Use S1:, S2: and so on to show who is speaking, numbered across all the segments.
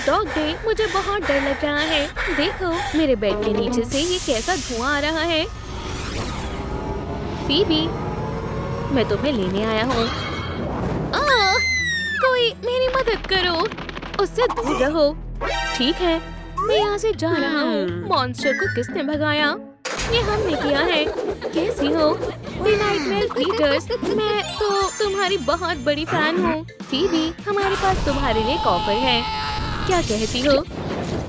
S1: Dog day, मुझे बहुत डर लग रहा है। देखो मेरे बेड के नीचे से ये कैसा धुआं आ रहा है। फीबी, मैं तुम्हें लेने आया हूँ। कोई मेरी मदद करो, उससे दूर रहो। ठीक है, मैं यहाँ से जा रहा हूँ। मॉन्स्टर को किसने भगाया? ये हमने किया है। कैसी हो नाइटमेयर क्रीचर्स? मैं तो तुम्हारी बहुत बड़ी फैन हूँ। फीबी, हमारे पास तुम्हारे लिए एक ऑफर है। क्या कहती हो?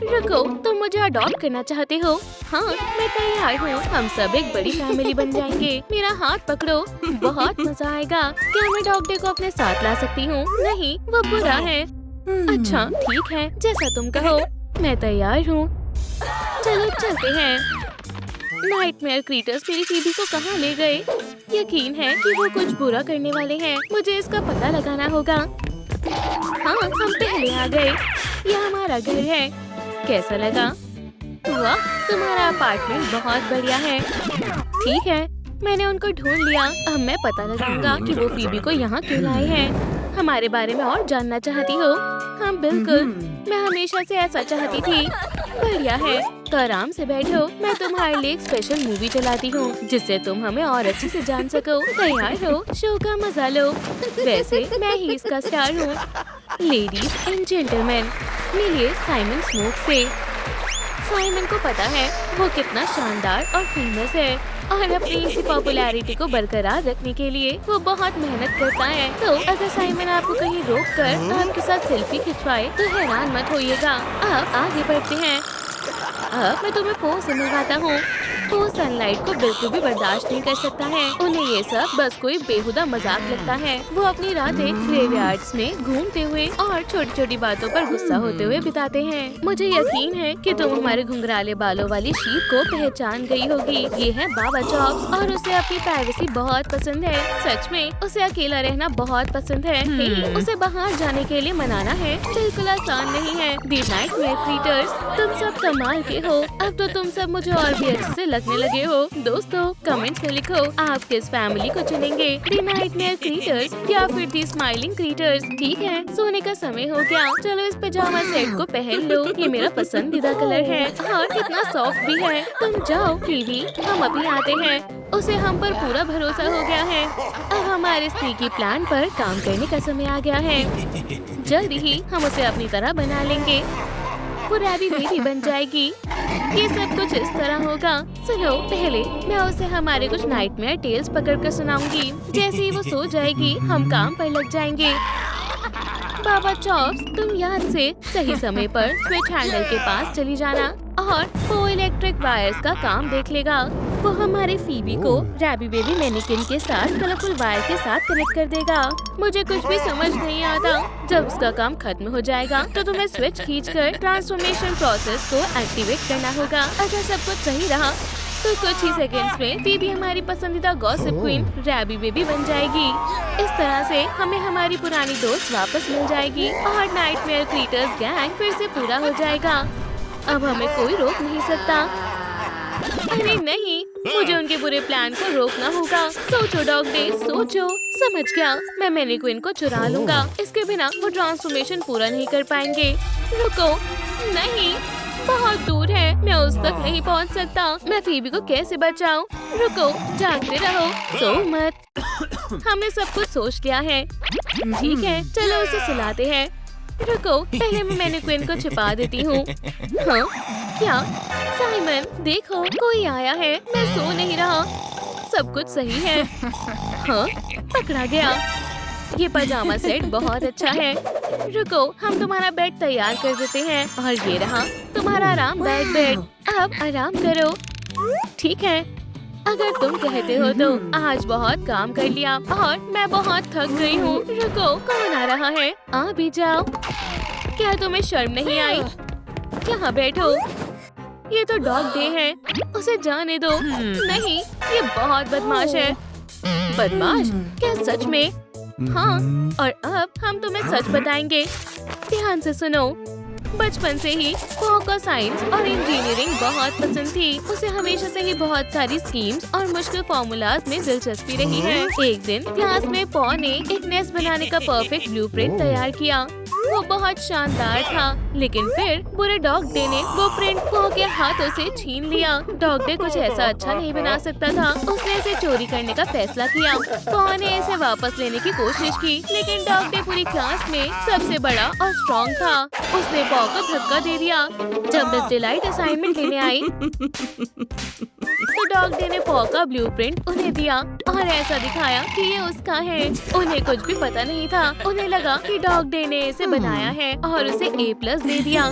S1: रुको, तुम मुझे अडॉप्ट करना चाहते हो? हाँ, मैं तैयार हूँ। हम सब एक बड़ी फैमिली बन जाएंगे। मेरा हाथ पकड़ो, बहुत मजा आएगा। क्या मैं डॉग डे को अपने साथ ला सकती हूँ? नहीं, वो बुरा है। अच्छा ठीक है, जैसा तुम कहो। मैं तैयार हूँ। चलो चलते हैं। नाइटमेयर क्रीचर्स मेरी फीबी को कहाँ ले गए? यकीन है कि वो कुछ बुरा करने वाले हैं। मुझे इसका पता लगाना होगा। हाँ, हम पहले आ गए। यह हमारा घर है। कैसा लगा? वाह, तुम्हारा अपार्टमेंट बहुत बढ़िया है। ठीक है, मैंने उनको ढूंढ लिया। अब मैं पता लगाऊंगा कि वो फीबी को यहाँ क्यों लाए हैं। हमारे बारे में और जानना चाहती हो? हाँ बिल्कुल, मैं हमेशा से ऐसा चाहती थी। बढ़िया है, तो आराम से बैठो। मैं तुम्हारे लिए एक स्पेशल मूवी चलाती हूँ, जिससे तुम हमें और अच्छे से जान सको। तैयार हो? शो का मजा लो। वैसे मैं ही इसका स्टार हूँ। लेडीज एंड जेंटलमैन, मिलिए साइमन स्मोक से। साइमन को पता है वो कितना शानदार और फेमस है, और अपनी इसी पॉपुलैरिटी को बरकरार रखने के लिए वो बहुत मेहनत करता है। तो अगर साइमन आपको कहीं रोक कर आपके साथ सेल्फी खिंचवाए तो हैरान मत होइएगा। अब आगे बढ़ते हैं। अब मैं तुम्हें पो से मिलवाता हूँ। वो सनलाइट को बिल्कुल भी बर्दाश्त नहीं कर सकता है। उन्हें ये सब बस कोई बेहुदा मजाक लगता है। वो अपनी रातें ग्रेवयार्ड्स में घूमते हुए और छोटी छोटी बातों पर गुस्सा होते हुए बिताते हैं। मुझे यकीन है कि तुम हमारे घुंघराले बालों वाली शीप को पहचान गई होगी। ये है बाबा चॉप्स, और उसे अपनी प्राइवेसी बहुत पसंद है। सच में उसे अकेला रहना बहुत पसंद है। उसे बाहर जाने के लिए मनाना है बिल्कुल आसान नहीं है। दी नाइटमेयर क्रीचर्स, तुम सब कमाल के हो। अब तो तुम सब मुझे और भी अच्छे से लगने लगे हो। दोस्तों कमेंट्स में लिखो आप किस फैमिली को चुनेंगे, दी नाइटमेयर क्रीचर्स या फिर दी स्माइलिंग क्रीचर्स। ठीक है, सोने का समय हो गया। चलो इस पजामा सेट को पहन लो। ये मेरा पसंदीदा कलर है और कितना सॉफ्ट भी है। तुम जाओ फीबी, हम अभी आते हैं। उसे हम पर पूरा भरोसा हो गया है। अब हमारे स्नीकी प्लान पर काम करने का समय आ गया है। जल्दी ही हम उसे अपनी तरह बना लेंगे। वो रैबी बेबी बन जाएगी। ये सब कुछ इस तरह होगा। सुनो, पहले मैं उसे हमारे कुछ नाइटमेयर टेल्स पकड़कर सुनाऊंगी। जैसे ही वो सो जाएगी हम काम पर लग जाएंगे। बाबा चॉप्स, तुम याद से सही समय पर स्विच हैंडल के पास चली जाना और वो इलेक्ट्रिक वायर्स का काम देख लेगा। वो हमारे फीबी को रैबी बेबी मैनिकिन के साथ कलरफुल वायर के साथ कनेक्ट कर देगा। मुझे कुछ भी समझ नहीं आता। जब उसका काम खत्म हो जाएगा तो तुम्हें स्विच खींचकर ट्रांसफॉर्मेशन प्रोसेस को एक्टिवेट करना होगा। अगर सब कुछ सही रहा तो कुछ ही सेकंड्स में फीबी हमारी पसंदीदा गॉसिप क्वीन रैबी बेबी बन जाएगी। इस तरह से हमें हमारी पुरानी दोस्त वापस मिल जाएगी और नाइटमेयर क्रीचर्स गैंग फिर से पूरा हो जाएगा। अब हमें कोई रोक नहीं सकता। अरे नहीं, मुझे उनके बुरे प्लान को रोकना होगा। सोचो डॉग डे, सोचो। समझ गया, मैं मैनिक्विन को चुरा लूंगा। इसके बिना वो ट्रांसफॉर्मेशन पूरा नहीं कर पाएंगे। रुको, नहीं, बहुत दूर है, मैं उस तक नहीं पहुंच सकता। मैं फीबी को कैसे बचाऊं? रुको, जागते रहो, सो मत। हमने सब कुछ सोच लिया है। ठीक है, चलो उसे सुलाते हैं। रुको, पहले मैं मैनिक्विन को छिपा देती हूँ। हाँ, क्या? साइमन, देखो कोई आया है। मैं सो नहीं रहा। सब कुछ सही है। हाँ, पकड़ा गया। ये पजामा सेट बहुत अच्छा है। रुको, हम तुम्हारा बेड तैयार कर देते हैं और ये रहा तुम्हारा आरामदायक बेड। अब आराम करो। ठीक है, अगर तुम कहते हो तो। आज बहुत काम कर लिया और मैं बहुत थक गई हूँ। रुको, कौन आ रहा है? आ भी जाओ। क्या तुम्हें शर्म नहीं आई? यहाँ बैठो। ये तो डॉग डे है, उसे जाने दो। नहीं, ये बहुत बदमाश है। बदमाश? क्या सच में? हाँ, और अब हम तुम्हें सच बताएंगे। ध्यान से सुनो। बचपन से ही पॉ को साइंस और इंजीनियरिंग बहुत पसंद थी। उसे हमेशा से ही बहुत सारी स्कीम्स और मुश्किल फॉर्मूलाज में दिलचस्पी रही है। एक दिन क्लास में पॉ ने एक नेस्ट बनाने का परफेक्ट ब्लूप्रिंट तैयार किया। वो बहुत शानदार था, लेकिन फिर बुरे डॉग डे ने वो प्रिंट पॉ के हाथों से छीन लिया। डॉग डे कुछ ऐसा अच्छा नहीं बना सकता था। उसने इसे चोरी करने का फैसला किया। पॉ ने इसे वापस लेने की कोशिश की, लेकिन डॉग डे पूरी क्लास में सबसे बड़ा और स्ट्रॉन्ग था। उसने पॉ को धक्का दे दिया। जब मिस डिलाइट असाइनमेंट लेने आई तो डॉग डे ने पॉ का ब्लूप्रिंट उन्हें दिया और ऐसा दिखाया कि ये उसका है। उन्हें कुछ भी पता नहीं था। उन्हें लगा कि डॉग डे ने इसे बनाया है और उसे A+ दे दिया।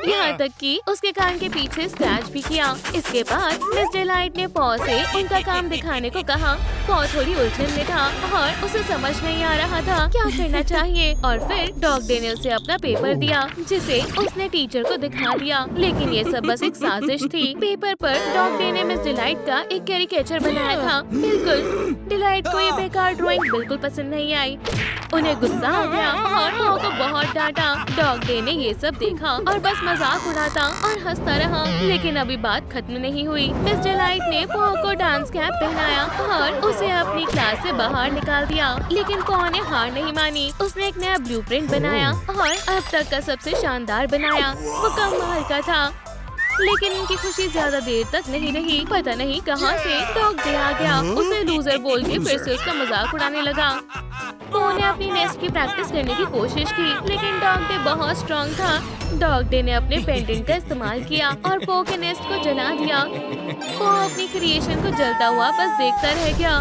S1: यहाँ तक कि उसके कान के पीछे स्क्रैच भी किया। इसके बाद मिस डिलाइट ने पॉ से उनका काम दिखाने को कहा। पॉ थोड़ी उलझन में था और उसे समझ नहीं आ रहा था क्या करना चाहिए। और फिर डॉग डे ने उसे अपना पेपर दिया, जिसे उसने टीचर को दिखा दिया। लेकिन ये सब बस एक साजिश थी। पेपर पर डॉग डे ने मिस डिलाइट का एक कैरिकेचर बनाया था। बिल्कुल डिलाइट को ये बेकार ड्राइंग बिल्कुल पसंद नहीं आई। उन्हें गुस्सा आ गया और पॉ को बहुत डांटा। डॉग डे ने ये सब देखा और बस मजाक उड़ाता और हंसता रहा। लेकिन अभी बात खत्म नहीं हुई। मिस डिलाइट ने पॉ को डांस कैप पहनाया और उसे अपनी क्लास से बाहर निकाल दिया। लेकिन पॉ ने हार नहीं मानी। उसने एक नया ब्लूप्रिंट बनाया और अब तक का सबसे शानदार बनाया। वो कमाल का था। लेकिन उनकी खुशी ज्यादा देर तक नहीं रही। पता नहीं कहां से डॉग डे आ गया। उसे लूजर बोल के फिर से उसका मजाक उड़ाने लगा। पॉ ने अपनी नेस्ट की प्रैक्टिस करने की कोशिश की, लेकिन डॉग डे बहुत स्ट्रॉन्ग था। डॉग डे ने अपने पेंडेंट का इस्तेमाल किया और पॉ के नेस्ट को जला दिया। पॉ अपनी क्रिएशन को जलता हुआ बस देखता रह गया।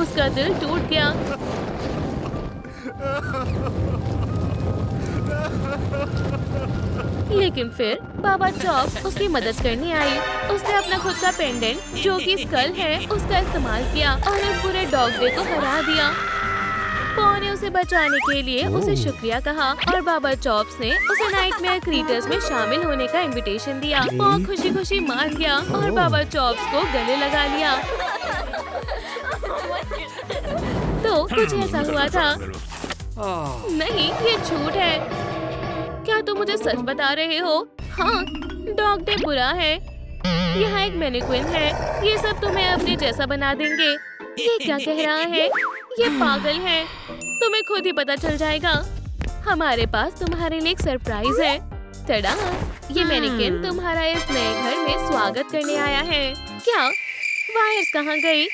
S1: उसका दिल टूट गया। लेकिन फिर बाबा चॉप्स उसकी मदद करने आई। उसने अपना खुद का पेंडेंट, जो कि स्कल है, उसका इस्तेमाल किया और उस पूरे डॉग डे को हरा दिया। पॉ ने उसे बचाने के लिए उसे शुक्रिया कहा और बाबा चॉप्स ने उसे नाइटमेयर क्रीटर्स में शामिल होने का इनविटेशन दिया। पॉ खुशी खुशी मान गया और बाबा चॉप्स को गले लगा लिया। तो कुछ ऐसा हुआ था। नहीं, ये झूठ है। क्या तुम मुझे सच बता रहे हो? हाँ, डॉग डे बुरा है। यहाँ एक मैनिक्विन है। ये सब तुम्हें अपने जैसा बना देंगे। ये क्या कह रहा है? ये पागल है। तुम्हें खुद ही पता चल जाएगा। हमारे पास तुम्हारे लिए एक सरप्राइज है। टडा! ये मैनिक्विन तुम्हारा इस नए घर में स्वागत करने आया है। क्या? वायर्स कहाँ गई?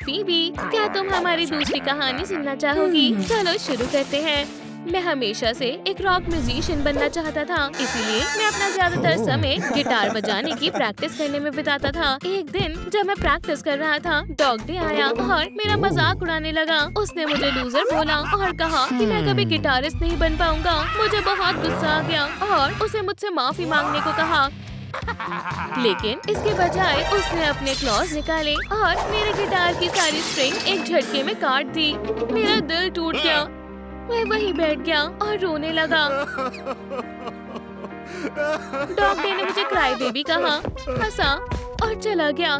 S1: फीबी, क्या तुम हमारी दूसरी कहानी सुनना चाहोगी? चलो शुरू करते हैं। मैं हमेशा से एक रॉक म्यूजिशियन बनना चाहता था, इसीलिए मैं अपना ज्यादातर समय गिटार बजाने की प्रैक्टिस करने में बिताता था। एक दिन जब मैं प्रैक्टिस कर रहा था, डॉग डे आया और मेरा मजाक उड़ाने लगा। उसने मुझे लूजर बोला और कहा कि मैं कभी गिटारिस्ट नहीं बन पाऊंगा। मुझे बहुत गुस्सा आ गया और उसे मुझसे माफी मांगने को कहा। लेकिन इसके बजाय उसने अपने क्लॉज निकाले और मेरे गिटार की सारी स्ट्रिंग एक झटके में काट दी। मेरा दिल टूट गया। मैं वहीं बैठ गया और रोने लगा। डॉग डे ने मुझे क्राई बेबी कहा, हंसा और चला गया।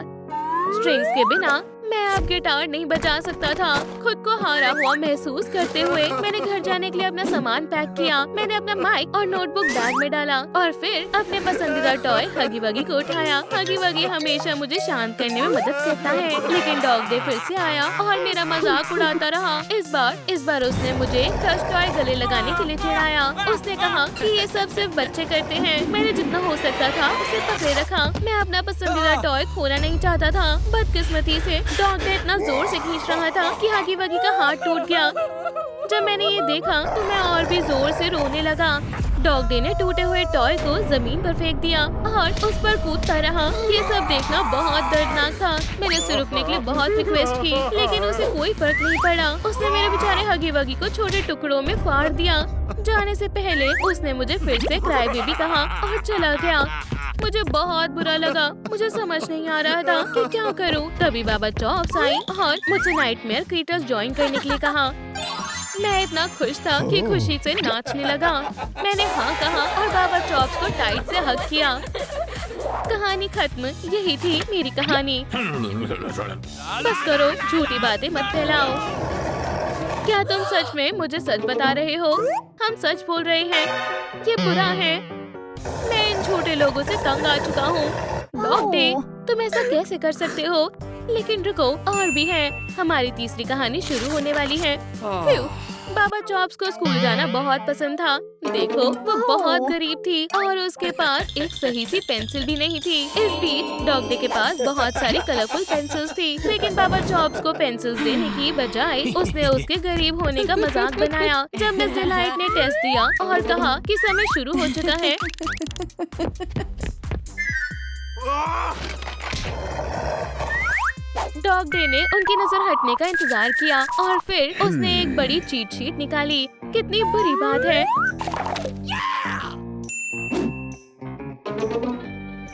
S1: स्ट्रिंग्स के बिना मैं अब गिटार नहीं बजा सकता था। खुद को हारा हुआ महसूस करते हुए मैंने घर जाने के लिए अपना सामान पैक किया। मैंने अपना माइक और नोटबुक बैग में डाला और फिर अपने पसंदीदा टॉय हगी वगी को उठाया। हगी वगी हमेशा मुझे शांत करने में मदद करता है, लेकिन डॉग डे फिर से आया और मेरा मजाक उड़ाता रहा। इस बार उसने मुझे टच टॉय गले लगाने के लिए चिढ़ाया। उसने कहा कि ये सब सिर्फ बच्चे करते हैं। मैंने जितना हो सकता था उसे पकड़े रखा। मैं अपना पसंदीदा टॉय खोना नहीं चाहता था। बदकिस्मती से डॉग डे इतना जोर से खींच रहा था कि हगी वगी का हाथ टूट गया। जब मैंने ये देखा तो मैं और भी जोर से रोने लगा। डॉग डे ने टूटे हुए टॉय को जमीन पर फेंक दिया और उस पर कूदता रहा। ये सब देखना बहुत दर्दनाक था। मैंने उसे रुकने के लिए बहुत रिक्वेस्ट की, लेकिन उसे कोई फर्क नहीं पड़ा। उसने मेरे बेचारे हगी वगी को छोटे टुकड़ों में फाड़ दिया। जाने से पहले उसने मुझे फिर से क्राई बेबी कहा और चला गया। मुझे बहुत बुरा लगा। मुझे समझ नहीं आ रहा था कि क्या करूं। तभी बाबा चॉप्स आई और मुझे नाइटमेयर क्रीटर्स ज्वाइन करने के लिए कहा। मैं इतना खुश था कि खुशी से नाचने लगा। मैंने हाँ कहा और बाबा चॉप्स को टाइट से हग किया। कहानी खत्म। यही थी मेरी कहानी। बस करो, झूठी बातें मत फैलाओ। क्या तुम सच में मुझे सच बता रहे हो? हम सच बोल रहे हैं। ये बुरा है। मैं इन छोटे लोगों से तंग आ चुका हूँ। डॉग डे, तुम ऐसा कैसे कर सकते हो? लेकिन रुको, और भी है। हमारी तीसरी कहानी शुरू होने वाली है। फ्यू, बाबा चॉप्स को स्कूल जाना बहुत पसंद था। देखो, वो बहुत गरीब थी और उसके पास एक सही सी पेंसिल भी नहीं थी। इस बीच डॉग डे के पास बहुत सारी कलरफुल पेंसिल्स थी, लेकिन बाबा चॉप्स को पेंसिल्स देने की बजाय उसने उसके गरीब होने का मजाक बनाया। जब मिस डिलाइट ने टेस्ट दिया और कहा कि समय शुरू हो चुका है, डॉग डे ने उनकी नजर हटने का इंतजार किया और फिर उसने एक बड़ी चीट शीट निकाली। कितनी बुरी बात है।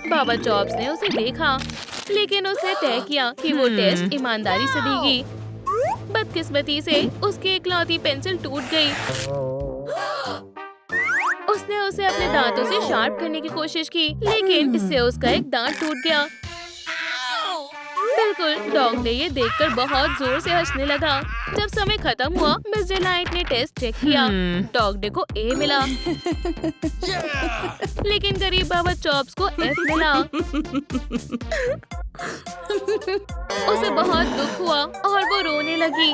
S1: बाबा चॉप्स ने उसे देखा, लेकिन उसने तय किया कि वो टेस्ट ईमानदारी से देगी। बदकिस्मती से उसकी इकलौती पेंसिल टूट गई। उसने उसे अपने दांतों से शार्प करने की कोशिश की, लेकिन इससे उसका एक दांत टूट गया। बिल्कुल, डॉग ने ये देखकर बहुत जोर से हंसने लगा। जब समय खत्म हुआ, मिस डिलाइट ने टेस्ट चेक किया। डॉग डे को ए मिला, लेकिन गरीब बाबा चॉप्स को एफ मिला। उसे बहुत दुख हुआ और वो रोने लगी।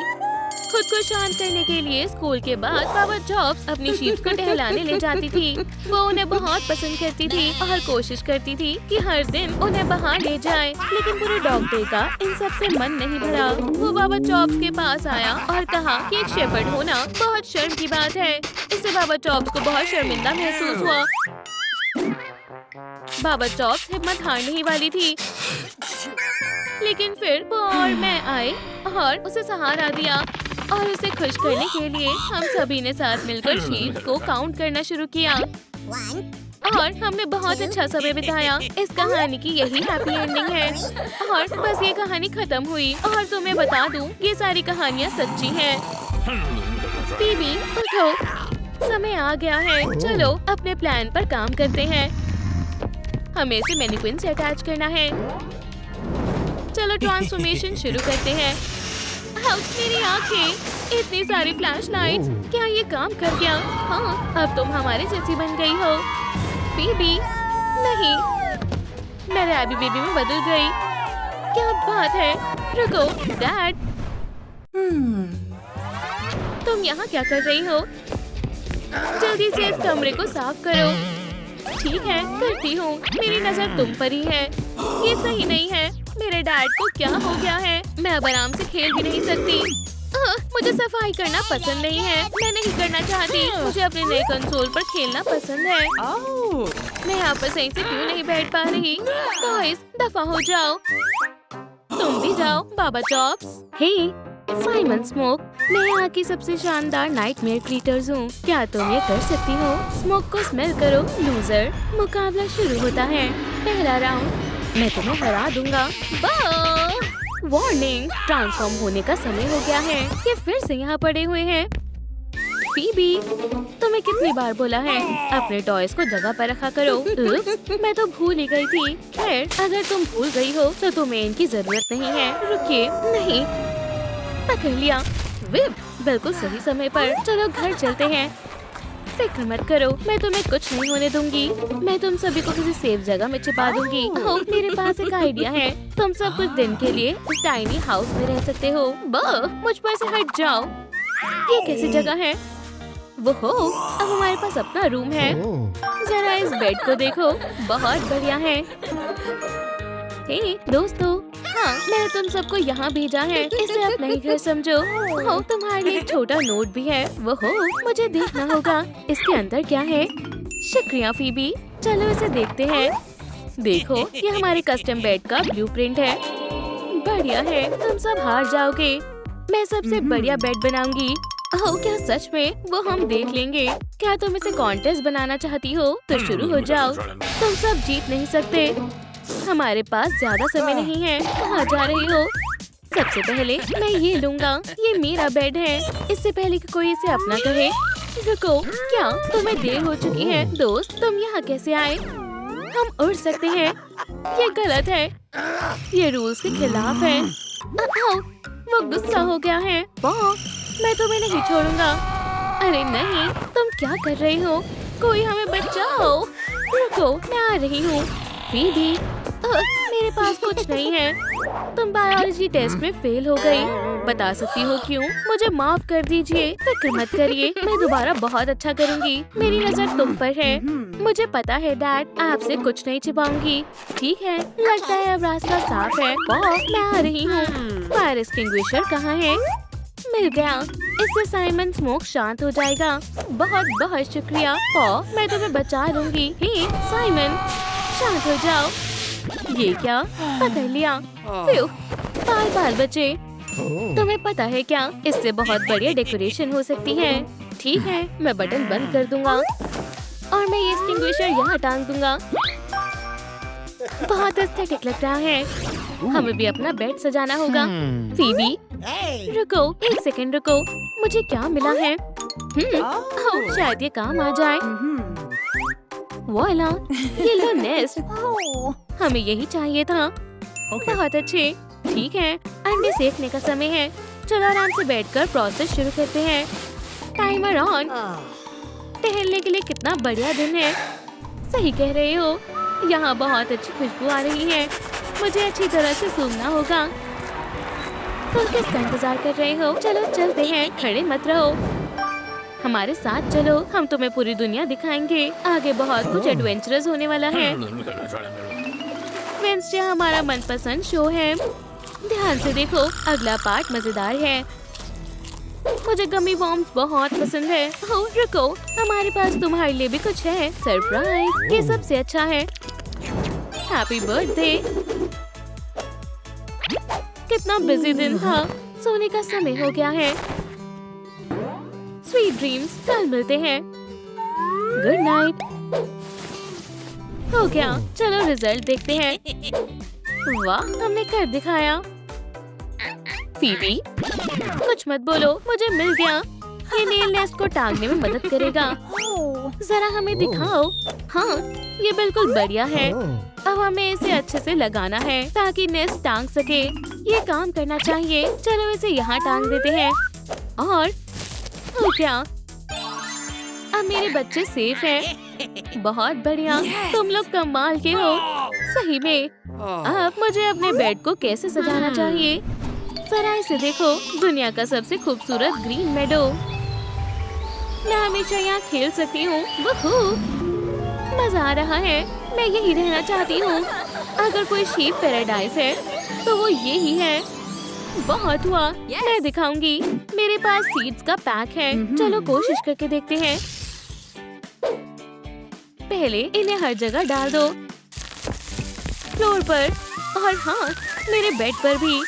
S1: खुद को शांत करने के लिए स्कूल के बाद बाबा चॉप्स अपनी शीप को टहलाने ले जाती थी। वो उन्हें बहुत पसंद करती थी और कोशिश करती थी कि हर दिन उन्हें बाहर ले जाए, लेकिन पूरे डॉग डे का इन सब से मन नहीं भरा। वो बाबा चॉप्स के पास आया और कहा कि एक शेपर्ड होना बहुत शर्म की बात है। इससे बाबा चॉप्स को बहुत शर्मिंदा महसूस हुआ। बाबा चॉप्स हिम्मत हारने ही वाली थी, लेकिन फिर वो और मैं आए और उसे सहारा दिया और उसे खुश करने के लिए हम सभी ने साथ मिलकर शीप को काउंट करना शुरू किया और हमने बहुत अच्छा समय बिताया। इस कहानी की यही हैप्पी एंडिंग है और बस ये कहानी खत्म हुई। और तुम्हें बता दूं, ये सारी कहानियाँ सच्ची हैं। बीबी उठो, समय आ गया है। चलो अपने प्लान पर काम करते हैं। हमें इसे मैनिक्विन से अटैच करना है। चलो ट्रांसफॉर्मेशन शुरू करते हैं। मेरी आंखें, इतनी सारी फ्लैश लाइट्स, क्या ये काम कर गया? हाँ, अब तुम हमारे जैसी बन गई हो। बेबी, नहीं, मैं रैबी बेबी में बदल गई। क्या बात है? रुको, डैड, तुम यहाँ क्या कर रही हो? जल्दी से इस कमरे को साफ करो। ठीक है, करती हूँ। मेरी नजर तुम पर ही है। ये सही नहीं है। मेरे डैड को क्या हो गया है? मैं अब आराम से खेल भी नहीं सकती। मुझे सफाई करना पसंद नहीं है। मैं नहीं करना चाहती। मुझे अपने नए कंसोल पर खेलना पसंद है। मैं यहाँ पर सही से क्यों नहीं बैठ पा रही? बॉयज, दफा हो जाओ। तुम भी जाओ, बाबा चॉप्स। हे, साइमन स्मोक, मैं यहाँ की सबसे शानदार नाइटमेयर क्रीटर्स हूँ। क्या तुम ये कर सकती हो? स्मोक को स्मेल करो, लूजर। मुकाबला शुरू होता है। पहला राउंड, मैं तुम्हें हरा दूंगा। वार्निंग, ट्रांसफॉर्म होने का समय हो गया है। ये फिर से यहाँ पड़े हुए हैं। बीबी, तुम्हें कितनी बार बोला है अपने टॉयज को जगह पर रखा करो। मैं तो भूल ही गई थी। खैर, अगर तुम भूल गई हो तो तुम्हें इनकी जरूरत नहीं है। रुकिए, नहीं, पकड़ लिया। विप, बिल्कुल सही समय पर। चलो घर चलते हैं। फिक्र मत करो, मैं तुम्हें कुछ नहीं होने दूंगी। मैं तुम सभी को किसी सेफ जगह में छिपा दूंगी। ओह, मेरे पास एक आइडिया है। तुम सब कुछ दिन के लिए इस टाइनी हाउस में रह सकते हो। मुझ पर से हट जाओ। ये कैसी जगह है? वो हो, अब हमारे पास अपना रूम है। जरा इस बेड को देखो, बहुत बढ़िया है। हे दोस्तों, हाँ, मैंने तुम सबको यहाँ भेजा है। इसे अपना ही घर समझो। हो, तुम्हारे लिए एक छोटा नोट भी है। वो हो, मुझे देखना होगा इसके अंदर क्या है। शुक्रिया फीबी, चलो इसे देखते हैं। देखो, ये हमारे कस्टम बेड का ब्लूप्रिंट है। बढ़िया है, तुम सब हार जाओगे। मैं सबसे बढ़िया बेड बनाऊंगी। ओह, क्या सच में? वो हम देख लेंगे। क्या तुम इसे कॉन्टेस्ट बनाना चाहती हो? तो शुरू हो जाओ। तुम सब जीत नहीं सकते। हमारे पास ज्यादा समय नहीं है। कहाँ जा रही हो? सबसे पहले मैं ये लूंगा। ये मेरा बेड है। इससे पहले कि कोई इसे अपना कहे। रुको, क्या तुम्हें देर हो चुकी है? दोस्त, तुम यहाँ कैसे आए? हम उड़ सकते हैं। ये गलत है। ये रूल्स के खिलाफ है। वो गुस्सा हो गया है। मैं तुम्हें नहीं छोड़ूंगा। अरे नहीं, तुम क्या कर रही हो? कोई हमें बचाओ। रुको, मैं आ रही हूँ। फीबी, मेरे पास कुछ नहीं है। तुम बायोलॉजी टेस्ट में फेल हो गई। बता सकती हो क्यों? मुझे माफ कर दीजिए। फिक्र मत करिए, मैं दोबारा बहुत अच्छा करूँगी। मेरी नजर तुम पर है। मुझे पता है डैड, आपसे कुछ नहीं छिपाऊंगी। ठीक है, लगता है अब रास्ता साफ है। मैं आ रही हूँ। फायर एक्सटिंग्विशर कहाँ है? मिल गया। इससे साइमन स्मोक शांत हो जाएगा। बहुत बहुत शुक्रिया। मैं तुम्हें बचा लूंगी। हे साइमन, शांत हो जाओ। ये क्या? पकड़ लिया। बाल बाल बचे। तुम्हें पता है क्या, इससे बहुत बढ़िया डेकोरेशन हो सकती है। ठीक है, मैं बटन बंद कर दूंगा और मैं ये एक्सटिंग्विशर यहाँ टांग दूंगा। बहुत एस्थेटिक लग रहा है। हमें भी अपना बेड सजाना होगा। फीबी, रुको, एक सेकंड रुको। मुझे क्या मिला है? शायद ये काम आ जाए। वॉला, ये लो नेस्ट। हमें यही चाहिए था। बहुत अच्छे। ठीक है, अंडे सेकने का समय है। चलो आराम से बैठकर प्रोसेस शुरू करते हैं। Timer on. टहलने के लिए कितना बढ़िया दिन है। सही कह रहे हो, यहाँ बहुत अच्छी खुशबू आ रही है। मुझे अच्छी तरह से सूंघना होगा। तुम किसका इंतजार कर रहे हो? चलो चलते हैं, खड़े मत रहो। हमारे साथ चलो, हम तुम्हें पूरी दुनिया दिखाएंगे। आगे बहुत कुछ एडवेंचरस होने वाला है। वेडनेसडे हमारा मनपसंद शो है। ध्यान से देखो, अगला पार्ट मजेदार है। मुझे गमी वॉर्म्स बहुत पसंद है। रुको, हमारे पास तुम्हारे लिए भी कुछ है। सरप्राइज, ये सबसे अच्छा है। Happy birthday. कितना बिजी दिन था। सोने का समय हो गया है। स्वीट ड्रीम्स, कल मिलते हैं। Good night. हो गया, चलो रिजल्ट देखते हैं। वाह, हमने कर दिखाया। फीबी, कुछ मत बोलो, मुझे मिल गया। ये नेल नेस्ट को टांगने में मदद करेगा। जरा हमें दिखाओ। हाँ, ये बिल्कुल बढ़िया है। अब हमें इसे अच्छे से लगाना है ताकि नेस्ट टांग सके। ये काम करना चाहिए। चलो इसे यहाँ टांग देते हैं। और हो क्या? अब मेरे बच्चे सेफ हैं। बहुत बढ़िया, तुम लोग कमाल के हो। सही में। अब मुझे अपने बेड को कैसे सजाना चाहिए? जरा इसे देखो, दुनिया का सबसे खूबसूरत ग्रीन मेडो। मैं हमेशा यहाँ खेल सकती हूँ। मजा आ रहा है। मैं यही रहना चाहती हूँ। अगर कोई शीप पैराडाइज है तो वो ये ही है। बहुत हुआ, मैं दिखाऊंगी। मेरे पास सीड्स का पैक है। चलो कोशिश करके देखते हैं। पहले इन्हें हर जगह डाल दो, फ्लोर पर और हाँ, मेरे बेड पर भी।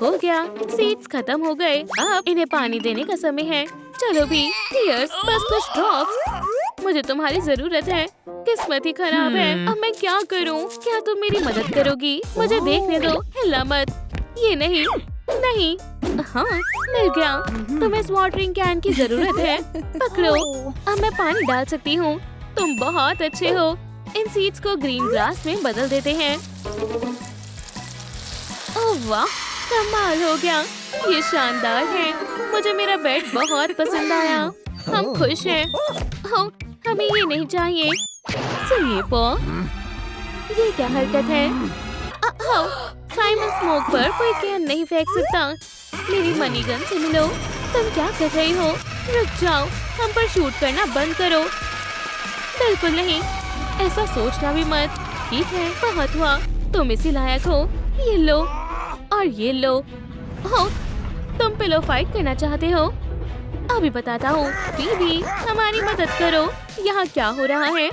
S1: हो गया, सीड्स खत्म हो गए। अब इन्हें पानी देने का समय है। चलो भी, टीयर्स, बस कुछ ड्रॉप्स। मुझे तुम्हारी जरूरत है। किस्मत ही खराब है। अब मैं क्या करूं? क्या तुम मेरी मदद करोगी? मुझे देखने दो, हिलना मत। ये नहीं, नहीं। हाँ, मिल गया। तुम्हें इस वाटरिंग कैन की जरूरत है। पकड़ो, अब मैं पानी डाल सकती हूँ। तुम बहुत अच्छे हो। इन सीड्स को ग्रीन ग्रास में बदल देते हैं। ओह वाह, कमाल हो गया। ये शानदार है। मुझे मेरा बेड बहुत पसंद आया। हम खुश हैं। हमें ये नहीं चाहिए। सुनिए पॉ, ये क्या हरकत है? साइमन स्मोक पर कोई कैन नहीं फेंक सकता। मेरी मनी गन से मिलो। तुम क्या कर रही हो? रुक जाओ, हम पर शूट करना बंद करो। बिल्कुल नहीं, ऐसा सोचना भी मत। ठीक है, बहुत हुआ। तुम इसी लायक हो। ये लो और ये लो। तुम पिलो फाइट करना चाहते हो? अभी बताता हूँ। बीबी, हमारी मदद करो। यहाँ क्या हो रहा है?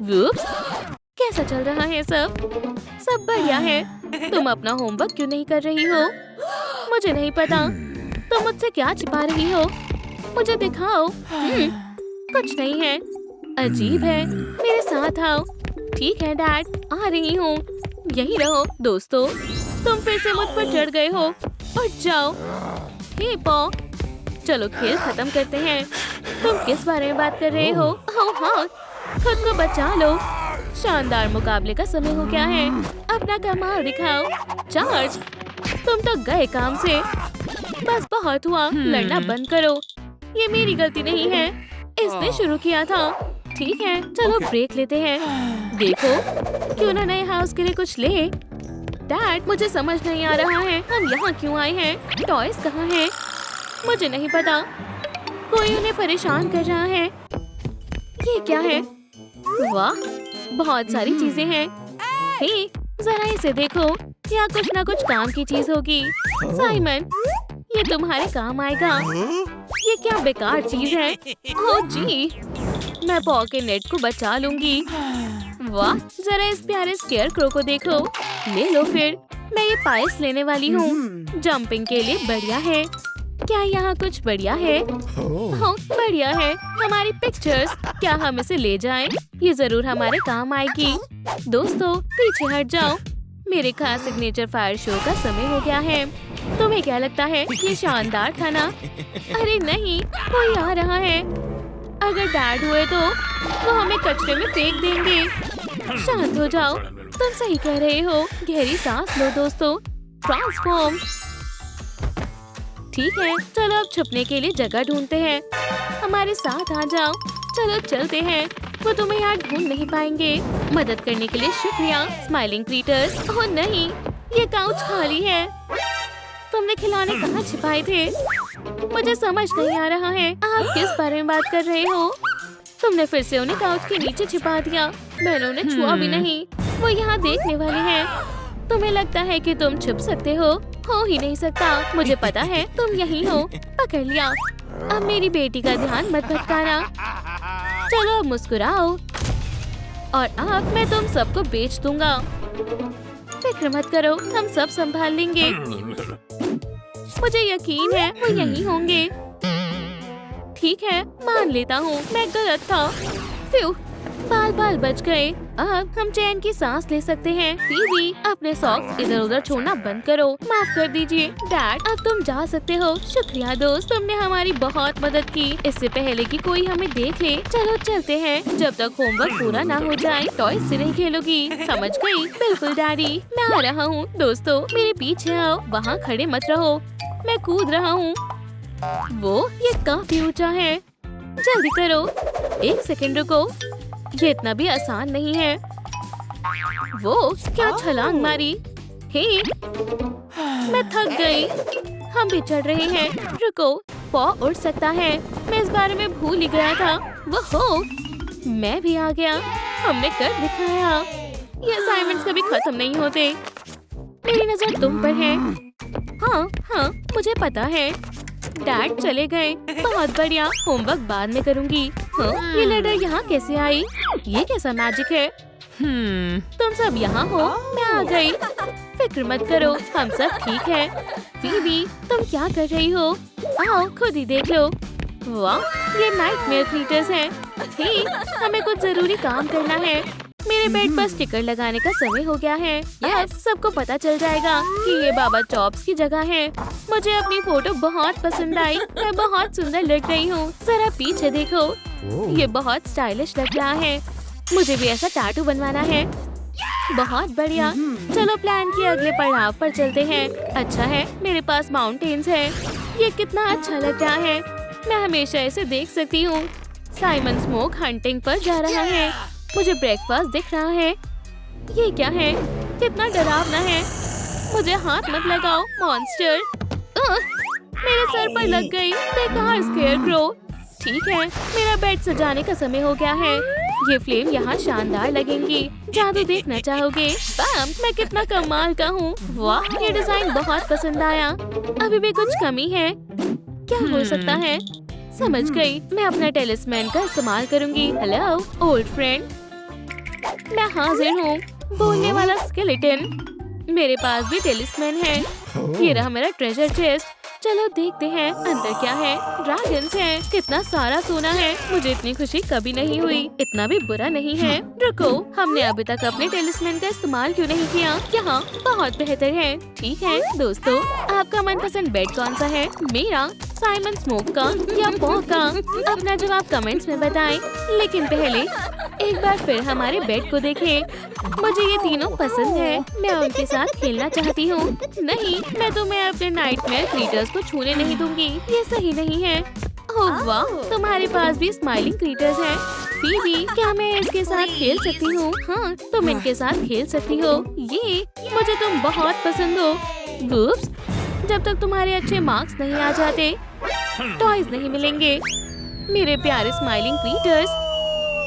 S1: वुप्स, कैसा चल रहा है सब? सब बढ़िया है। तुम अपना होमवर्क क्यों नहीं कर रही हो? मुझे नहीं पता। तुम मुझसे क्या छिपा रही हो? मुझे दिखाओ। कुछ नहीं है। अजीब है। मेरे साथ आओ। ठीक है डैड, आ रही हूँ। यही रहो दोस्तों। तुम फिर से मुझ पर चढ़ गए हो। उठ जाओ। हे पॉ, चलो खेल खत्म करते हैं। तुम किस बारे में बात कर रहे हो? हाँ, खुद को बचा लो। शानदार मुकाबले का समय हो गया है। अपना कमाल दिखाओ। चार्ज, तुम तो गए काम से। बस बहुत हुआ। लड़ना बंद करो। ये मेरी गलती नहीं है। इसने शुरू किया था। ठीक है, चलो ब्रेक लेते हैं। देखो, क्यों ना नए हाउस के लिए कुछ ले। डैड, मुझे समझ नहीं आ रहा है हम यहाँ क्यों आए हैं। टॉयज कहाँ हैं? मुझे नहीं पता। कोई उन्हें परेशान कर रहा है। ये क्या है? वाह, बहुत सारी चीजें हैं। हे, जरा इसे देखो। यहाँ कुछ ना कुछ काम की चीज होगी। साइमन, ये तुम्हारे काम आएगा। ये क्या बेकार चीज है? ओह जी, मैं पॉ के नेट को बचा लूंगी। वाह, जरा इस प्यारे स्केयरक्रो को देखो। ले लो फिर। मैं ये पाइस लेने वाली हूँ। जंपिंग के लिए बढ़िया है। क्या यहाँ कुछ बढ़िया है? हाँ, बढ़िया है। हमारी पिक्चर्स। क्या हम इसे ले जाएं? ये जरूर हमारे काम आएगी। दोस्तों, पीछे हट जाओ। मेरे खास सिग्नेचर फायर शो का समय हो गया है। तुम्हें क्या लगता है? ये शानदार था ना? अरे नहीं, कोई आ रहा है। अगर डैड हुए तो वो हमें कचरे में फेंक देंगे। शांत हो जाओ। तुम सही कह रहे हो। गहरी सांस लो दोस्तों। ट्रांसफॉर्म। ठीक है, चलो अब छुपने के लिए जगह ढूंढते हैं। हमारे साथ आ जाओ। चलो चलते हैं। वो तुम्हें यहाँ ढूंढ नहीं पाएंगे। मदद करने के लिए शुक्रिया स्माइलिंग क्रीटर्स। ओह नहीं, ये काउच खाली है। तुमने खिलौने कहाँ छिपाए थे? मुझे समझ नहीं आ रहा है। आप किस बारे में बात कर रहे हो? तुमने फिर से उन्हें काउच के नीचे छिपा दिया। मैंने उन्हें छुआ भी नहीं। वो यहाँ देखने वाले हैं। तुम्हें लगता है कि तुम छुप सकते हो ही नहीं सकता। मुझे पता है तुम यहीं हो। पकड़ लिया। अब मेरी बेटी का ध्यान मत भटकाना। चलो अब मुस्कुराओ। और अब मैं तुम सबको बेच दूंगा। फिक्र मत करो, हम सब संभाल लेंगे। मुझे यकीन है वो यहीं होंगे। ठीक है, मान लेता हूँ मैं गलत था। फ्यू, बाल बच गए। अब हम चैन की सांस ले सकते हैं। फीबी, अपने सॉक्स इधर उधर छोड़ना बंद करो। माफ कर दीजिए डैड, अब तुम जा सकते हो। शुक्रिया दोस्त, तुमने हमारी बहुत मदद की। इससे पहले कि कोई हमें देख ले। चलो चलते हैं। जब तक होमवर्क पूरा ना हो जाए टॉयज से नहीं खेलोगी। समझ गई? बिल्कुल डैडी, मैं आ रहा हूँ। दोस्तों, मेरे पीछे आओ। वहाँ खड़े मत रहो। मैं कूद रहा हूँ। वो ये काफी ऊंचा है। जल्दी करो। 1 सेकंड रुको। ये इतना भी आसान नहीं है। वो क्या छलांग मारी। हे, मैं थक गई। हम भी चढ़ रहे हैं। रुको, पॉ उड़ सकता है। मैं इस बारे में भूल ही गया था। वो मैं भी आ गया। हमने कर दिखाया। ये असाइनमेंट्स कभी खत्म नहीं होते। मेरी नजर तुम पर है। हाँ, मुझे पता है। डैड चले गए। बहुत बढ़िया, होमवर्क बाद में करूंगी। ये लेटर यहाँ कैसे आई? ये कैसा मैजिक है? तुम सब यहाँ हो। मैं आ गई। फिक्र मत करो, हम सब ठीक है। फीबी, तुम क्या कर रही हो? आओ खुद ही देख लो। वाह, ये नाइटमेयर क्रीटर्स हैं। हमें कुछ जरूरी काम करना है। मेरे बेड पर स्टिकर लगाने का समय हो गया है। यस, सबको पता चल जाएगा कि ये बाबा चॉप्स की जगह है। मुझे अपनी फोटो बहुत पसंद आई। मैं बहुत सुंदर लग रही हूँ। जरा पीछे देखो। ये बहुत स्टाइलिश लग रहा है। मुझे भी ऐसा टैटू बनवाना है। बहुत बढ़िया। चलो प्लान के अगले पड़ाव पर चलते हैं। अच्छा है, मेरे पास माउंटेन्स है। ये कितना अच्छा लग रहा है। मैं हमेशा इसे देख सकती हूँ। साइमन स्मोक हंटिंग पर जा रहा है। मुझे ब्रेकफास्ट दिख रहा है। ये क्या है? कितना डरावना है। मुझे हाथ मत लगाओ मॉन्स्टर। मेरे सर पर लग गई। बेकार स्केयरक्रो। ठीक है, मेरा बेड सजाने का समय हो गया है। ये फ्लेम यहाँ शानदार लगेंगी। जादू देखना चाहोगे? बम, मैं कितना कमाल का हूँ। वाह, ये डिजाइन बहुत पसंद आया। अभी भी कुछ कमी है। क्या हो सकता है? समझ गई। मैं अपना टेलिस्मैन का इस्तेमाल करूंगी। हेलो ओल्ड फ्रेंड, मैं हाजिर हूँ। बोलने वाला स्केलेटन। मेरे पास भी टेलिस्मैन है। ये रहा मेरा ट्रेजर चेस्ट। चलो देखते हैं अंदर क्या है। ड्रैगन्स हैं। कितना सारा सोना है। मुझे इतनी खुशी कभी नहीं हुई। इतना भी बुरा नहीं है। रुको, हमने अभी तक अपने टेलिस्मैन का इस्तेमाल क्यों नहीं किया? यहाँ बहुत बेहतर है। ठीक है दोस्तों, आपका मनपसंद बेड कौन सा है? मेरा साइमन स्मोक का या पॉ का? अपना जवाब कमेंट्स में बताएं। लेकिन पहले एक बार फिर हमारे बेड को देखें। मुझे ये तीनों पसंद है। मैं उनके साथ खेलना चाहती हूँ। नहीं, मैं तुम्हें अपने नाइटमेयर क्रीटर्स को छूने नहीं दूंगी। ये सही नहीं है। ओह वाह, तुम्हारे पास भी स्माइलिंग क्रीटर्स हैं। फीबी, क्या मैं इसके साथ खेल सकती हूँ? हाँ, तुम इनके साथ खेल सकती हो। ये मुझे तुम बहुत पसंद हो। वूप्स, जब तक तुम्हारे अच्छे मार्क्स नहीं आ जाते टॉयज नहीं मिलेंगे। मेरे प्यारे स्माइलिंग क्रीटर्स,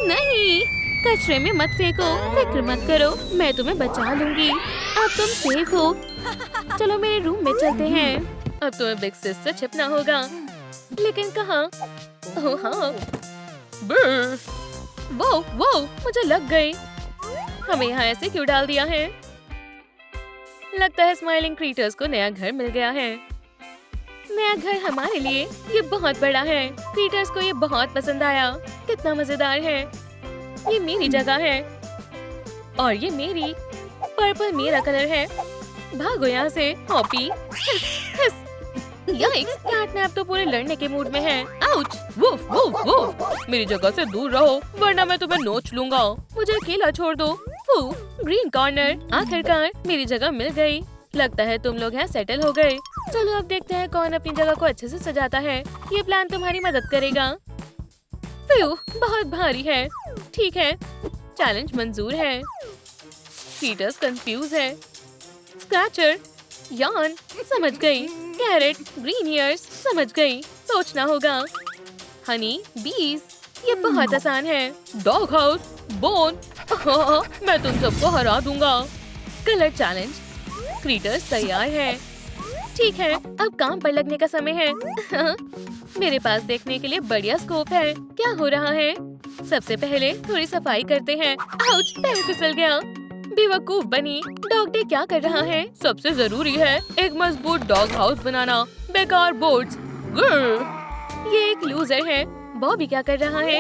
S1: नहीं, कचरे में मत फेंको। फिक्र मत करो, मैं तुम्हें बचा लूंगी। अब तुम सेफ हो। चलो मेरे रूम में चलते हैं। अब तुम्हें बिग सिस से छिपना होगा, लेकिन कहाँ? ओह हाँ, वो मुझे लग गई। हमें यहाँ ऐसे क्यों डाल दिया है? लगता है स्माइलिंग क्रीटर्स को नया घर मिल गया है। नया घर हमारे लिए, ये बहुत बड़ा है। क्रीटर्स को ये बहुत पसंद आया। कितना मजेदार है। ये मेरी जगह है और ये मेरी। पर्पल मेरा कलर है। भागो यहाँ से हॉपी। याइक्स, कैटनैप तो पूरे लड़ने के मूड में है। आउच! Woof woof woof! मेरी जगह से दूर रहो वरना मैं तुम्हें नोच लूंगा। मुझे अकेला छोड़ दो। फू, ग्रीन कॉर्नर। आखिरकार मेरी जगह मिल गई। लगता है तुम लोग यहाँ सेटल हो गए। चलो अब देखते हैं कौन अपनी जगह को अच्छे से सजाता है। ये प्लान तुम्हारी मदद करेगा। फ्यू, बहुत भारी है। ठीक है, चैलेंज मंजूर है। पीटर्स कंफ्यूज है। स्क्रैचर, यान, समझ गई। कैरेट, ग्रीन ईयर्स, समझ गई। सोचना होगा। हनी, बीज, ये बहुत आसान है। डॉग हाउस, बोन, मैं तुम सबको हरा दूंगा। कलर चैलेंज, क्रीटर्स तैयार है। ठीक है, अब काम पर लगने का समय है। मेरे पास देखने के लिए बढ़िया स्कोप है। क्या हो रहा है? सबसे पहले थोड़ी सफाई करते हैं। आउच! पैर फिसल गया। बेवकूफ बनी। डॉग डे क्या कर रहा है? सबसे जरूरी है एक मजबूत डॉग हाउस बनाना। बेकार बोर्ड्स। ये एक लूजर है। बॉबी क्या कर रहा है?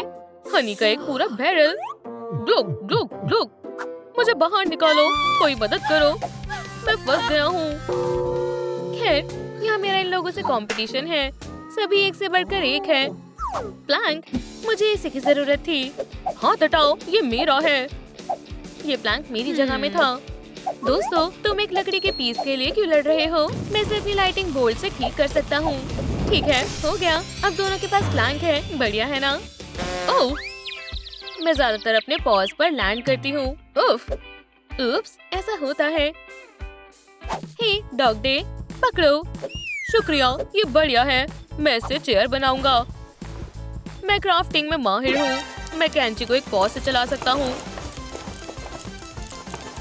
S1: हनी का एक पूरा बैरल। ग्लुक ग्लुक ग्लुक! मुझे बाहर निकालो, कोई मदद करो, मैं फंस गया हूँ। खैर, यहाँ मेरा इन लोगों से कंपटीशन है। सभी एक से बढ़कर एक है। प्लैंक, मुझे इसी की जरूरत थी। हाथ हटाओ, ये मेरा है। ये प्लैंक मेरी जगह में था। दोस्तों, तुम एक लकड़ी के पीस के लिए क्यों लड़ रहे हो? मैं इसे अपनी लाइटिंग बोर्ड से ठीक कर सकता हूँ। ठीक है, हो गया। अब दोनों के पास प्लैंक है। बढ़िया है ना? ओह, मैं ज्यादातर अपने पॉज पर लैंड करती हूँ। उप्स, ऐसा होता है। हे डॉग डे, पकड़ो। शुक्रिया, ये बढ़िया है। मैं इससे चेयर बनाऊंगा। मैं क्राफ्टिंग में माहिर हूँ। मैं कैंची को एक पॉज से चला सकता हूँ।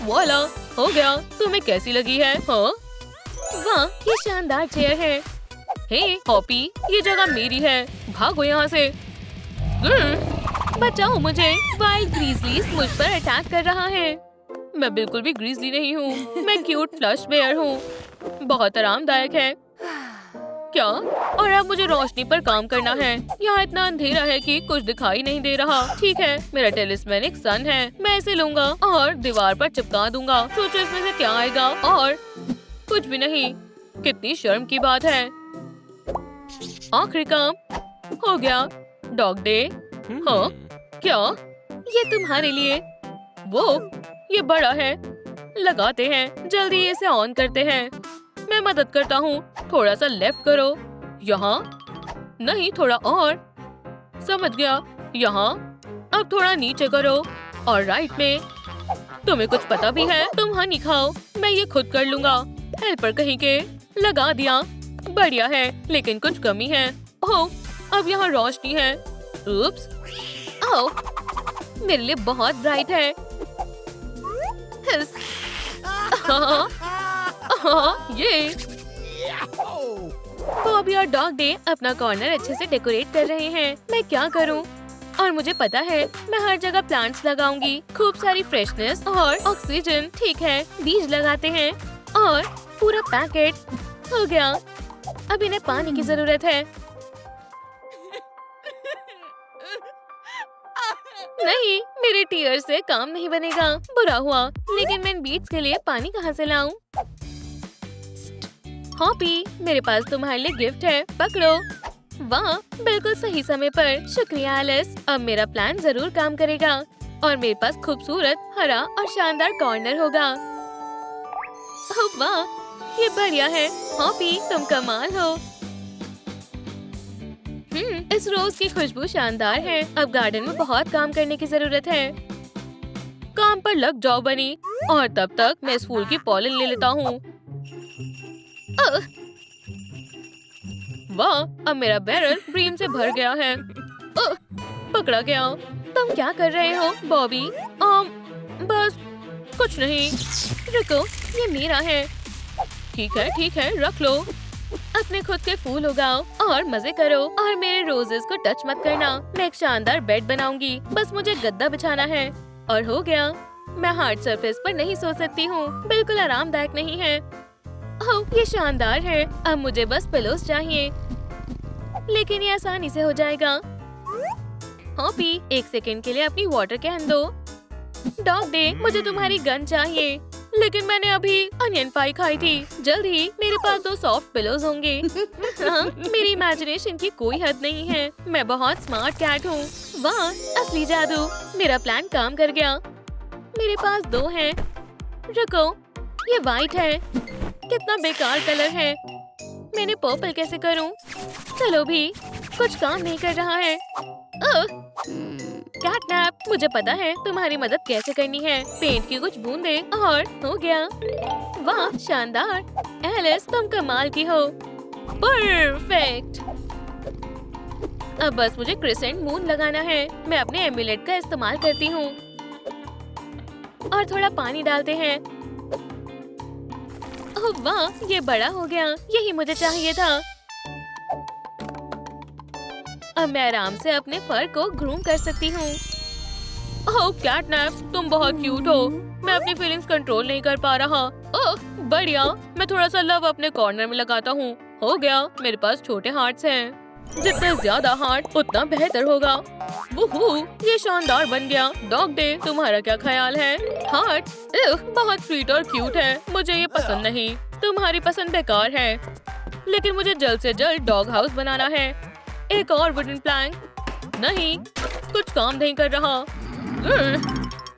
S1: वाला, हो गया। तुम्हें कैसी लगी है? हाँ? वाह, ये शानदार चेयर है। हे हॉपी, ये जगह मेरी है। भागो यहाँ से। बचाओ मुझे। वाइल्ड ग्रीजलीज मुझ पर अटैक कर रहा है। मैं बिल्कुल भी ग्रीजली नहीं हूँ। मैं क्यूट फ्लश बेयर हूँ। बहुत आरामदायक है। क्या? और अब मुझे रोशनी पर काम करना है। यहाँ इतना अंधेरा है कि कुछ दिखाई नहीं दे रहा। ठीक है, मेरा टेलिस्मेनिक सन है। मैं इसे लूंगा और दीवार पर चिपका दूंगा। सोचो इसमें से क्या आएगा? और कुछ भी नहीं। कितनी शर्म की बात है। आखिरी काम हो गया। Dog day. हाँ? क्या? ये तुम्हारे लिए। वो, ये बड़ा है। लगाते हैं। जल्दी इसे ऑन करते हैं। मैं मदद करता हूँ। थोड़ा सा लेफ्ट करो। यहाँ नहीं, थोड़ा और। समझ गया। यहाँ। अब थोड़ा नीचे करो और राइट में। तुम्हें कुछ पता भी है? तुम हनी खाओ, मैं ये खुद कर लूंगा। हेल्पर कहीं के। लगा दिया। बढ़िया है, लेकिन कुछ कमी है। ओह, अब यहाँ रोशनी है। उप्स, ओह, मेरे लिए बहुत ब्राइट है। ये बॉबी और डॉग डे अपना कॉर्नर अच्छे से डेकोरेट कर रहे हैं। मैं क्या करूं? और मुझे पता है, मैं हर जगह प्लांट्स लगाऊंगी। खूब सारी फ्रेशनेस और ऑक्सीजन। ठीक है, बीज लगाते हैं और पूरा पैकेट हो गया। अब इन्हें पानी की जरूरत है। नहीं, मेरे टीयर से काम नहीं बनेगा। बुरा हुआ, लेकिन मैं इन बीट्स के लिए पानी कहाँ से लाऊं? हॉपी, मेरे पास तुम्हारे लिए गिफ्ट है। पकड़ो। वाह, बिल्कुल सही समय पर। शुक्रिया एलिस। अब मेरा प्लान जरूर काम करेगा और मेरे पास खूबसूरत हरा और शानदार कॉर्नर होगा। ओह वाह, ये बढ़िया है। हॉपी, तुम कमाल हो। इस रोज की खुशबू शानदार है। अब गार्डन में बहुत काम करने की जरूरत है। काम पर लग जाओ बनी। और तब तक मैं इस फूल की पॉलन ले लेता हूँ। वाह, अब मेरा बैरल क्रीम से भर गया है। पकड़ा गया। तुम क्या कर रहे हो बॉबी? बस कुछ नहीं। रुको, ये मेरा है। ठीक है, रख लो। अपने खुद के फूल उगाओ और मजे करो। और मेरे रोजेस को टच मत करना। मैं एक शानदार बेड बनाऊंगी। बस मुझे गद्दा बिछाना है और हो गया। मैं हार्ड सरफेस पर नहीं सो सकती हूँ। बिल्कुल आरामदायक नहीं है। ओह, ये शानदार है। अब मुझे बस पिलोस चाहिए, लेकिन ये आसानी से हो जाएगा। हॉपी, एक सेकंड के लिए अपनी वाटर कैन दो। डॉग डे, मुझे तुम्हारी गन चाहिए। लेकिन मैंने अभी अनियन पाई खाई थी। जल्द ही मेरे पास 2 सॉफ्ट पिलोज होंगे। हाँ, मेरी इमेजिनेशन की कोई हद नहीं है। मैं बहुत स्मार्ट कैट हूँ। वाह, असली जादू। मेरा प्लान काम कर गया। मेरे पास 2 हैं। रुको, ये वाइट है। कितना बेकार कलर है। मैंने पर्पल कैसे करूं? चलो भी, कुछ काम नहीं कर रहा है। कैटनैप, मुझे पता है तुम्हारी मदद कैसे करनी है। पेंट की कुछ बूंदे और हो गया। वाह, शानदार। एलिस, तुम कमाल की हो। परफेक्ट। अब बस मुझे क्रिसेंट मून लगाना है। मैं अपने एम्यूलेट का इस्तेमाल करती हूँ और थोड़ा पानी डालते हैं। ओह वाह, ये बड़ा हो गया। यही मुझे चाहिए था। अब मैं आराम से अपने फर को ग्रूम कर सकती हूँ। ओह कैटनैप, तुम बहुत क्यूट हो। मैं अपनी फीलिंग्स कंट्रोल नहीं कर पा रहा। ओह बढ़िया, मैं थोड़ा सा लव अपने कॉर्नर में लगाता हूँ। हो गया, मेरे पास छोटे हार्ट्स हैं। जितने ज्यादा हार्ट उतना बेहतर होगा। वुहू, ये शानदार बन गया। डॉग डे, तुम्हारा क्या ख्याल है? हार्ट बहुत स्वीट और क्यूट है। मुझे ये पसंद नहीं। तुम्हारी पसंद बेकार है। लेकिन मुझे जल्द से जल्द डॉग हाउस बनाना है। एक और वुडन प्लैंक। नहीं, कुछ काम नहीं कर रहा।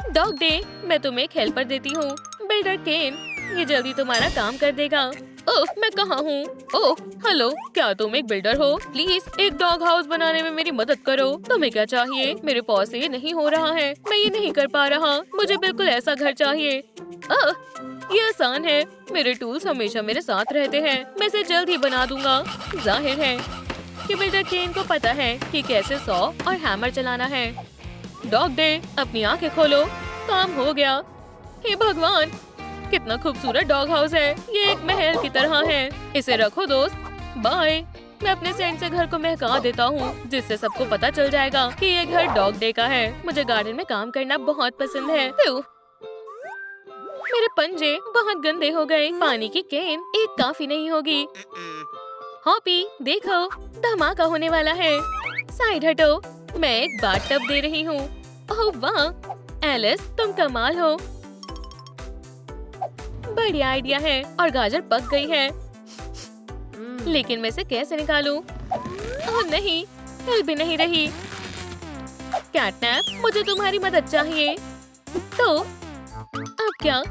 S1: डॉग डे, मैं तुम्हें एक हेल्पर देती हूँ। बिल्डर केन, ये जल्दी तुम्हारा काम कर देगा। ओह, मैं कहाँ हूँ? ओह, हेलो, क्या तुम एक बिल्डर हो? प्लीज एक डॉग हाउस बनाने में मेरी मदद करो। तुम्हें क्या चाहिए? मेरे पास से ये नहीं हो रहा है। मैं ये नहीं कर पा रहा। मुझे बिल्कुल ऐसा घर चाहिए। ओह, ये आसान है। मेरे टूल्स हमेशा मेरे साथ रहते हैं। मैं इसे जल्द ही बना दूंगा। जाहिर है कि बिल्डर केन को पता है कि कैसे सॉ और हैमर चलाना है। डॉग डे, अपनी आंखें खोलो। काम हो गया। हे भगवान, कितना खूबसूरत डॉग हाउस है। ये एक महल की तरह है। इसे रखो दोस्त। बाय। मैं अपने सेंट से घर को महका देता हूँ, जिससे सबको पता चल जाएगा कि ये घर डॉग डे का है। मुझे गार्डन में काम करना बहुत पसंद है। मेरे पंजे बहुत गंदे हो गए। पानी की केन एक काफी नहीं होगी। हॉपी, देखो, धमाका होने वाला है। साइड हटो, मैं एक बाथटब दे रही हूँ। ओह वाह, एलिस, तुम कमाल हो। बढ़िया आइडिया है। और गाजर पक गई है। लेकिन मैं इसे कैसे निकालूं? ओह नहीं, हिल भी नहीं रही। कैटनैप, मुझे तुम्हारी मदद चाहिए। तो अब क्या?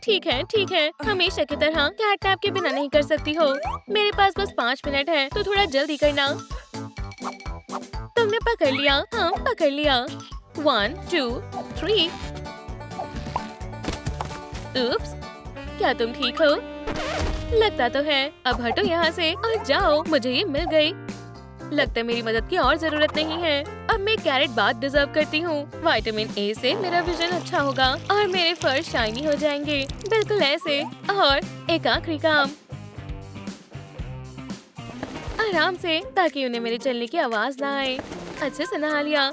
S1: ठीक है, हमेशा की तरह कैटनैप के बिना नहीं कर सकती हो। मेरे पास बस 5 मिनट है, तो थोड़ा जल्दी करना। तुमने पकड़ लिया। हाँ, पकड़ लिया। 1 2 3। उप्स, क्या तुम ठीक हो? लगता तो है। अब हटो यहाँ से और जाओ। मुझे ये मिल गई। लगता है मेरी मदद की और जरूरत नहीं है। अब मैं कैरेट बाथ डिजर्व करती हूँ। विटामिन ए से मेरा विजन अच्छा होगा और मेरे फर शाइनी हो जाएंगे, बिल्कुल ऐसे। और एक आखिरी काम, आराम से, ताकि उन्हें मेरे चलने की आवाज ना आए। अच्छे से नहा लिया।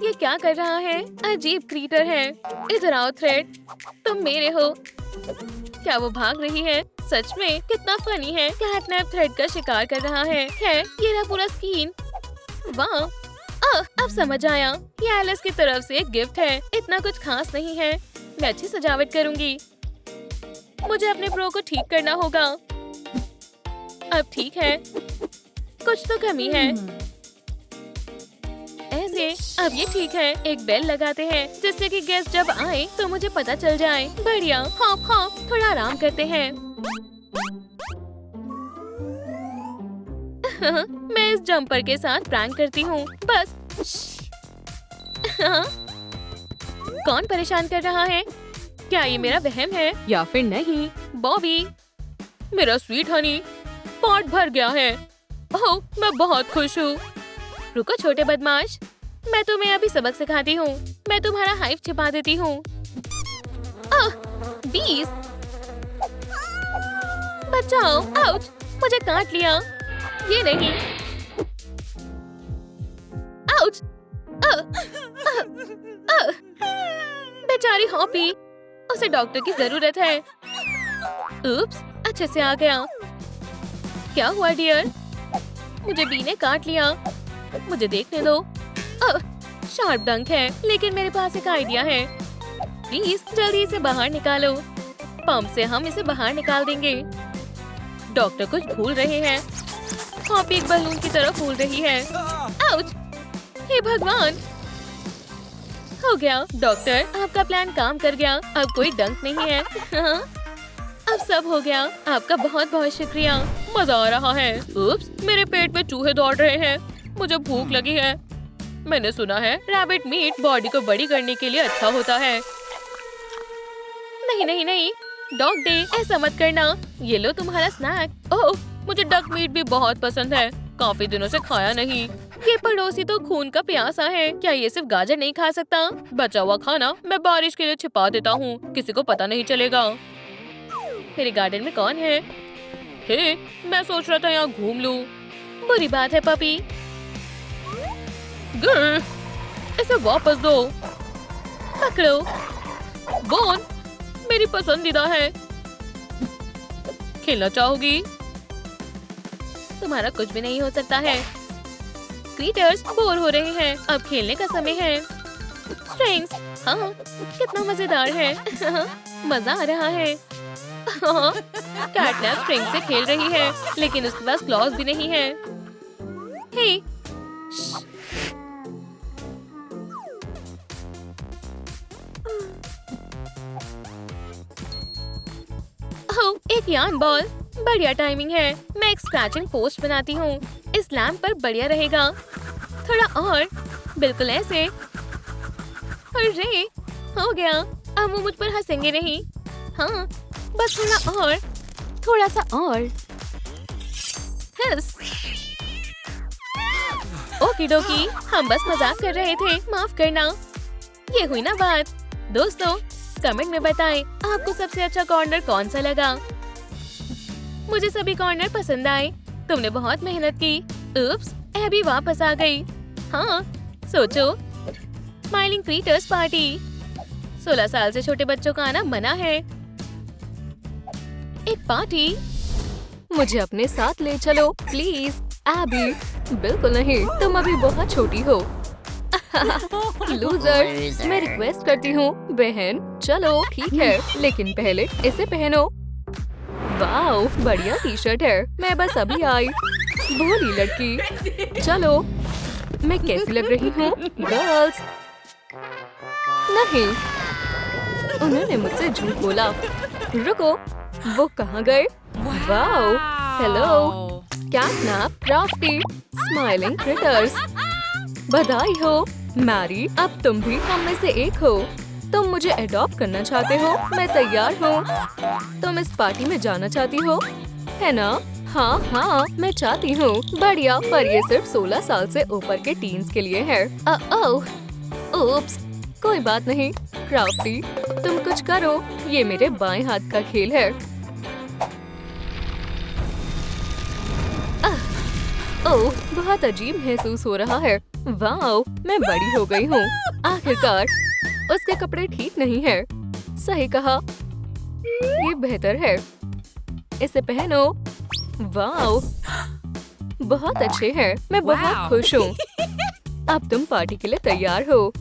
S1: ये क्या कर रहा है? अजीब क्रीटर है। इधर आओ थ्रेड, तुम मेरे हो। क्या वो भाग रही है? सच में कितना फनी है। कैटनैप थ्रेड का शिकार कर रहा है। ये रहा पूरा स्कीन। वाह, अब समझ आया। ये एलिस की तरफ से एक गिफ्ट है। इतना कुछ खास नहीं है। मैं अच्छी सजावट करूंगी। मुझे अपने प्रो को ठीक करना होगा। अब ठीक है, कुछ तो कमी है। ऐसे, अब ये ठीक है। एक बेल लगाते हैं, जिससे कि गेस्ट जब आए तो मुझे पता चल जाए। बढ़िया। हाँ, थोड़ा आराम करते हैं। मैं इस जंपर के साथ प्रैंक करती हूँ। बस कौन परेशान कर रहा है? क्या ये मेरा वहम है या फिर नहीं? बॉबी, मेरा स्वीट हनी, पॉट भर गया है। ओह, मैं बहुत खुश हूँ। रुको छोटे बदमाश, मैं तुम्हें अभी सबक सिखाती हूँ। मैं तुम्हारा हाइव छिपा देती हूँ। बीस, बचाओ! आउच! मुझे काट लिया। ये नहीं। आउच! बेचारी हॉपी, उसे डॉक्टर की जरूरत है। उप्स, अच्छे से आ गया। क्या हुआ डियर? मुझे बी ने काट लिया। मुझे देखने दो। शार्प डंक है, लेकिन मेरे पास एक आइडिया है। प्लीज जल्दी इसे बाहर निकालो। पंप से हम इसे बाहर निकाल देंगे। डॉक्टर कुछ भूल रहे हैं। हॉपी एक बलून की तरह फूल रही है। आउच! हे भगवान! हो गया डॉक्टर, आपका प्लान काम कर गया। अब कोई डंक नहीं है। अब सब हो गया। आपका बहुत बहुत शुक्रिया। मजा आ रहा है। उप्स, मेरे पेट में चूहे दौड़ रहे हैं। मुझे भूख लगी है। मैंने सुना है रैबिट मीट बॉडी को बड़ी करने के लिए अच्छा होता है। नहीं नहीं नहीं, डॉग डे, ऐसा मत करना। ये लो तुम्हारा स्नैक। ओह, मुझे डक मीट भी बहुत पसंद है। काफी दिनों से खाया नहीं। ये पड़ोसी तो खून का प्यासा है। क्या ये सिर्फ गाजर नहीं खा सकता? बचा हुआ खाना मैं बारिश के लिए छिपा देता हूँ। किसी को पता नहीं चलेगा। मेरे गार्डन में कौन है? हे, मैं सोच रहा था यहाँ घूम लूं। बुरी बात है पपी। गिर, इसे वापस दो। पकड़ो। बोन, मेरी पसंदीदा है। खेलना चाहोगी? तुम्हारा कुछ भी नहीं हो सकता है। क्रीटर्स बोर हो रहे हैं। अब खेलने का समय है। स्ट्रिंग्स, हाँ, कितना मजेदार है। मजा आ रहा है। कैटनैप स्ट्रिंग से खेल रही है, लेकिन उसके पास क्लॉज भी नहीं है। हे, एक यार्न बॉल, बढ़िया टाइमिंग है। मैं एक स्क्रैचिंग पोस्ट बनाती हूँ। इस लैम्प पर बढ़िया रहेगा। थोड़ा और, बिल्कुल ऐसे। अरे, हो गया। अब वो मुझ पर हंसेंगे नहीं। हाँ, बस थोड़ा और, थोड़ा सा और। हिस। ओकी डोकी, हम बस मजाक कर रहे थे, माफ करना। ये हुई ना बात। दोस्तों, कमेंट में बताएं आपको सबसे अच्छा कॉर्नर कौन सा लगा। मुझे सभी कॉर्नर पसंद आए। तुमने बहुत मेहनत की। उप्स, एबी वापस आ गई। हाँ, सोचो, स्माइलिंग क्रीटर्स पार्टी। 16 साल से छोटे बच्चों का आना मना है। एक पार्टी।
S2: मुझे अपने साथ ले चलो प्लीज। एबी, बिल्कुल नहीं, तुम अभी बहुत छोटी हो। लूजर, मैं रिक्वेस्ट करती हूँ बहन, चलो ठीक है, लेकिन पहले इसे पहनो। वाओ, बढ़िया टी शर्ट है। मैं बस अभी आई। भोली लड़की। चलो, मैं कैसी लग रही हूँ गर्ल्स? नहीं, उन्होंने मुझसे झूठ बोला। रुको, वो कहाँ गए? Wow, hello CatNap, crafty, smiling critters. बधाई हो मैरी, अब तुम भी हम में से एक हो। तुम मुझे अडॉप्ट करना चाहते हो? मैं तैयार हूँ। तुम इस पार्टी में जाना चाहती हो, है ना? हाँ हाँ, मैं चाहती हूँ। बढ़िया, पर ये सिर्फ 16 साल से ऊपर के टीन्स के लिए है। ओह, ओप्स, कोई बात नहीं। क्राफ्टी, तुम कुछ करो। ये मेरे बाएं हाथ का खेल है। ओह, बहुत अजीब महसूस हो रहा है। वाओ, मैं बड़ी हो गई हूँ। आखिरकार, उसके कपड़े ठीक नहीं है। सही कहा, ये बेहतर है। इसे पहनो। वाओ, बहुत अच्छे हैं। मैं बहुत खुश हूँ। अब तुम पार्टी के लिए तैयार हो।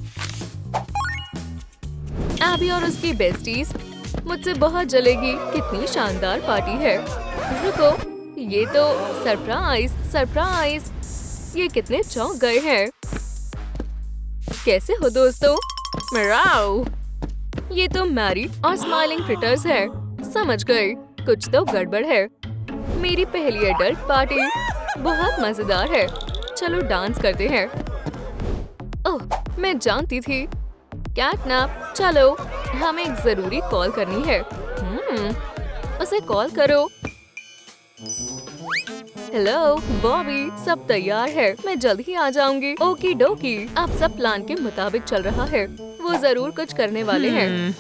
S2: एबी और उसकी बेस्टीज मुझसे बहुत जलेगी। कितनी शानदार पार्टी है। रुको, ये तो सरप्राइज सरप्राइज। ये कितने चौंक गए हैं। कैसे हो दोस्तों? मिराओ, ये तो मैरी और स्माइलिंग क्रिटर्स है। समझ गए, कुछ तो गड़बड़ है। मेरी पहली एडल्ट पार्टी बहुत मजेदार है। चलो डांस करते हैं। ओह, मैं जानती थी। कैटनैप चलो, हमें एक जरूरी कॉल करनी है। उसे कॉल करो। हेलो बॉबी, सब तैयार है, मैं जल्द ही आ जाऊंगी। ओकी डोकी, अब सब प्लान के मुताबिक चल रहा है। वो जरूर कुछ करने वाले हैं।